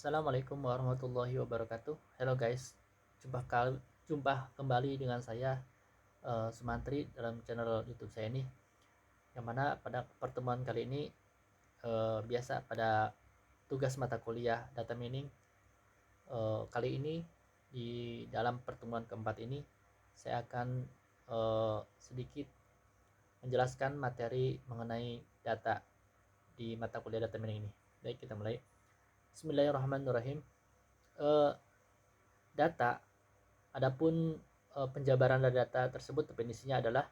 Assalamualaikum warahmatullahi wabarakatuh. Hello guys, jumpa kembali dengan saya Sumantri dalam channel YouTube saya ini. Yang mana pada pertemuan kali ini biasa pada tugas mata kuliah data mining. Kali ini di dalam pertemuan keempat ini saya akan sedikit menjelaskan materi mengenai data di mata kuliah data mining ini. Baik, kita mulai. Bismillahirrahmanirrahim. Data, adapun penjabaran data tersebut definisinya adalah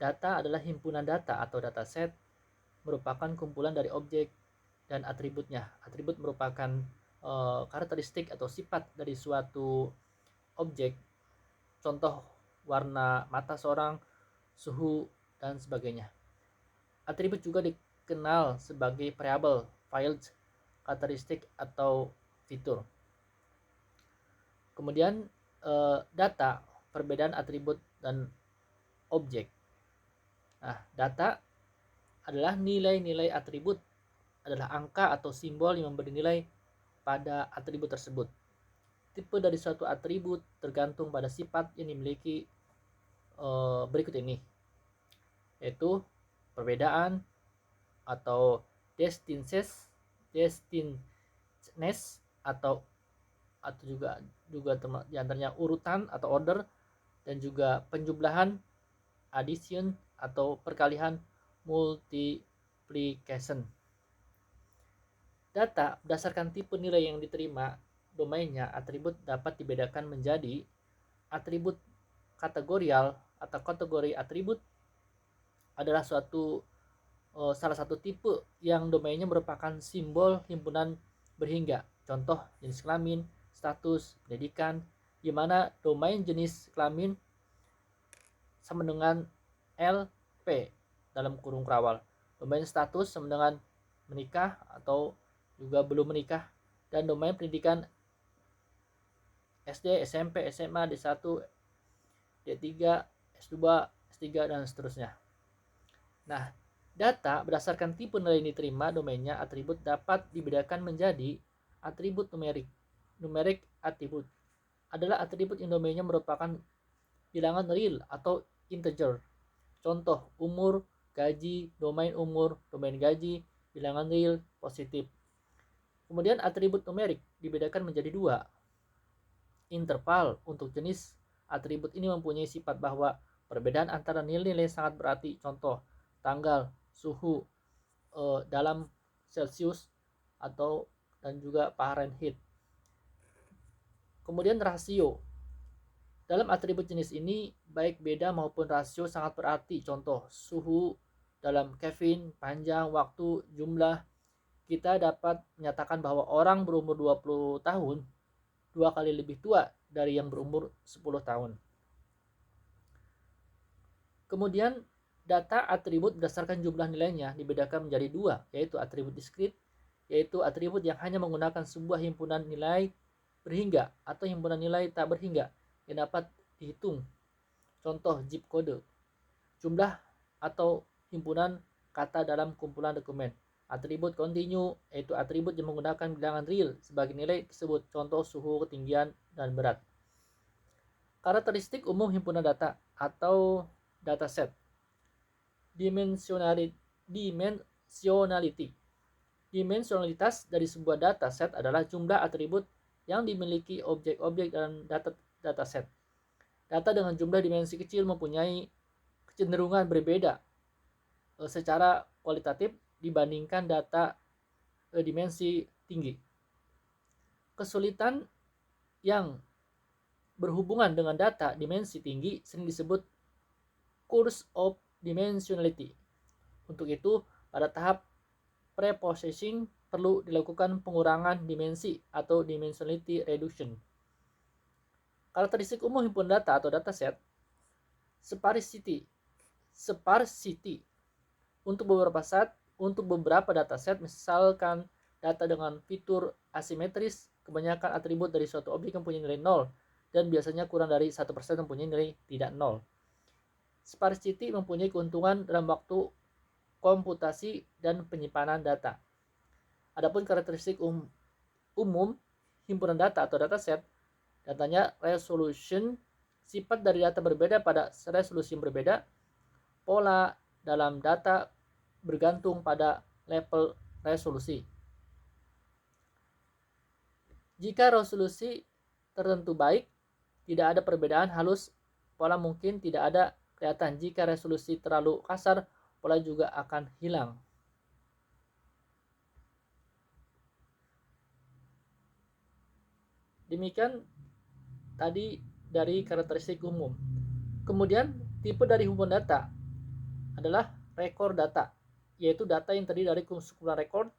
data adalah himpunan data atau dataset merupakan kumpulan dari objek dan atributnya. Atribut merupakan karakteristik atau sifat dari suatu objek, contoh warna mata seorang, suhu, dan sebagainya. Atribut juga dikenal sebagai variabel, fields, karakteristik, atau fitur. Kemudian data, perbedaan atribut dan objek. Nah, data adalah nilai-nilai atribut, adalah angka atau simbol yang memberi nilai pada atribut tersebut. Tipe dari suatu atribut tergantung pada sifat yang dimiliki berikut ini, yaitu perbedaan atau distinctness atau juga diantaranya urutan atau order, dan juga penjumlahan, addition atau perkalian, multiplication. Data berdasarkan tipe nilai yang diterima domainnya, atribut dapat dibedakan menjadi atribut kategorial atau kategori atribut adalah salah satu tipe yang domainnya merupakan simbol himpunan berhingga. Contoh jenis kelamin, status, pendidikan, di mana domain jenis kelamin sama dengan LP dalam kurung kerawal. Domain status sama dengan menikah atau juga belum menikah, dan domain pendidikan SD, SMP, SMA, D1, D3, S2, S3, dan seterusnya. Nah, data berdasarkan tipe nilai yang diterima domainnya, atribut dapat dibedakan menjadi atribut numerik. Numerik atribut adalah atribut yang domainnya merupakan bilangan real atau integer. Contoh, umur, gaji, domain umur, domain gaji, bilangan real, positif. Kemudian atribut numerik dibedakan menjadi dua. Interval, untuk jenis atribut ini mempunyai sifat bahwa perbedaan antara nilai-nilai sangat berarti. Contoh, tanggal, suhu dalam Celcius atau dan juga Fahrenheit. Kemudian rasio. Dalam atribut jenis ini, baik beda maupun rasio sangat berarti. Contoh, suhu dalam Kelvin, panjang, waktu, jumlah. Kita dapat menyatakan bahwa orang berumur 20 tahun 2 kali lebih tua dari yang berumur 10 tahun. Kemudian data atribut berdasarkan jumlah nilainya dibedakan menjadi dua, yaitu atribut diskrit, yaitu atribut yang hanya menggunakan sebuah himpunan nilai berhingga atau himpunan nilai tak berhingga yang dapat dihitung. Contoh zip kode. Jumlah atau himpunan kata dalam kumpulan dokumen. Atribut kontinu, yaitu atribut yang menggunakan bilangan real sebagai nilai tersebut. Contoh suhu, ketinggian, dan berat. Karakteristik umum himpunan data atau dataset. Dimensionality. Dimensionalitas dari sebuah dataset adalah jumlah atribut yang dimiliki objek-objek dalam dataset. Data dengan jumlah dimensi kecil mempunyai kecenderungan berbeda secara kualitatif dibandingkan data dimensi tinggi. Kesulitan yang berhubungan dengan data dimensi tinggi sering disebut curse of dimensionality. Untuk itu, pada tahap pre-processing perlu dilakukan pengurangan dimensi atau dimensionality reduction. Karakteristik umum himpunan data atau dataset. Sparsity. Untuk beberapa dataset, misalkan data dengan fitur asimetris, kebanyakan atribut dari suatu objek mempunyai nilai 0 dan biasanya kurang dari 1% mempunyai nilai tidak 0. Sparsity mempunyai keuntungan dalam waktu komputasi dan penyimpanan data. Adapun karakteristik umum himpunan data atau dataset, datanya resolution, sifat dari data berbeda pada resolusi yang berbeda, pola dalam data bergantung pada level resolusi. Jika resolusi tertentu baik, tidak ada perbedaan halus, pola mungkin tidak ada kelihatan. Jika resolusi terlalu kasar, pola juga akan hilang. Demikian tadi dari karakteristik umum. Kemudian tipe dari himpunan data adalah record data, yaitu data yang terdiri dari kumpulan record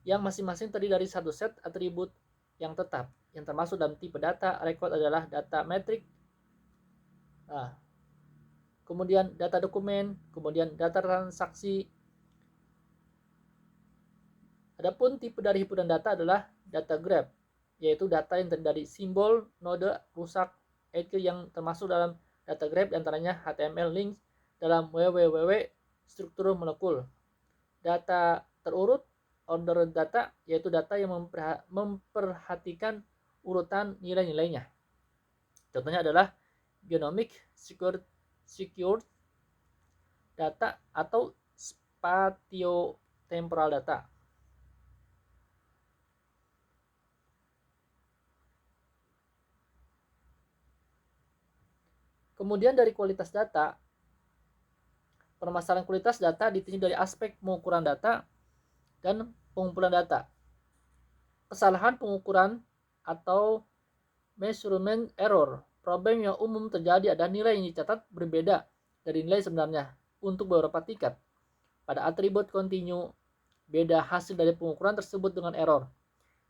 yang masing-masing terdiri dari satu set atribut yang tetap. Yang termasuk dalam tipe data record adalah data metrik, kemudian data dokumen, kemudian data transaksi. Adapun tipe dari himpunan data adalah data graph, yaitu data yang terdiri dari simbol, node, rusak, EQ yang termasuk dalam data graph diantaranya HTML links dalam www struktur molekul. Data terurut, order data, yaitu data yang memperhatikan urutan nilai-nilainya. Contohnya adalah genomic secure data atau spatiotemporal data. Kemudian dari kualitas data, permasalahan kualitas data ditinjau dari aspek pengukuran data dan pengumpulan data. Kesalahan pengukuran atau measurement error. Problem yang umum terjadi adalah nilai yang dicatat berbeda dari nilai sebenarnya untuk beberapa tingkat. Pada atribut kontinu, beda hasil dari pengukuran tersebut dengan error.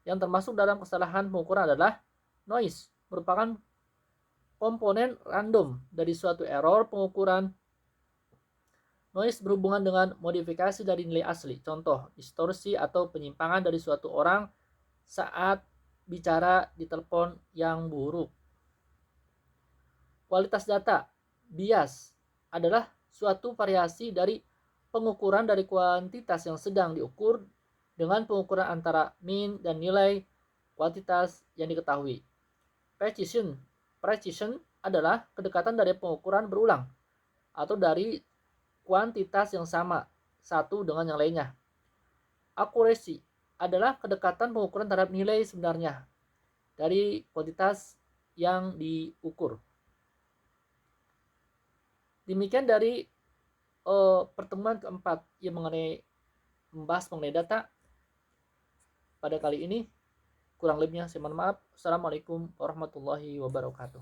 Yang termasuk dalam kesalahan pengukuran adalah noise, merupakan komponen random dari suatu error pengukuran. Noise berhubungan dengan modifikasi dari nilai asli, contoh distorsi atau penyimpangan dari suatu orang saat bicara di telepon yang buruk. Kualitas data, bias, adalah suatu variasi dari pengukuran dari kuantitas yang sedang diukur dengan pengukuran antara mean dan nilai kuantitas yang diketahui. Precision adalah kedekatan dari pengukuran berulang atau dari kuantitas yang sama satu dengan yang lainnya. Accuracy adalah kedekatan pengukuran terhadap nilai sebenarnya dari kuantitas yang diukur. Demikian dari pertemuan keempat yang membahas mengenai data pada kali ini. Kurang lebihnya saya mohon maaf. Assalamualaikum warahmatullahi wabarakatuh.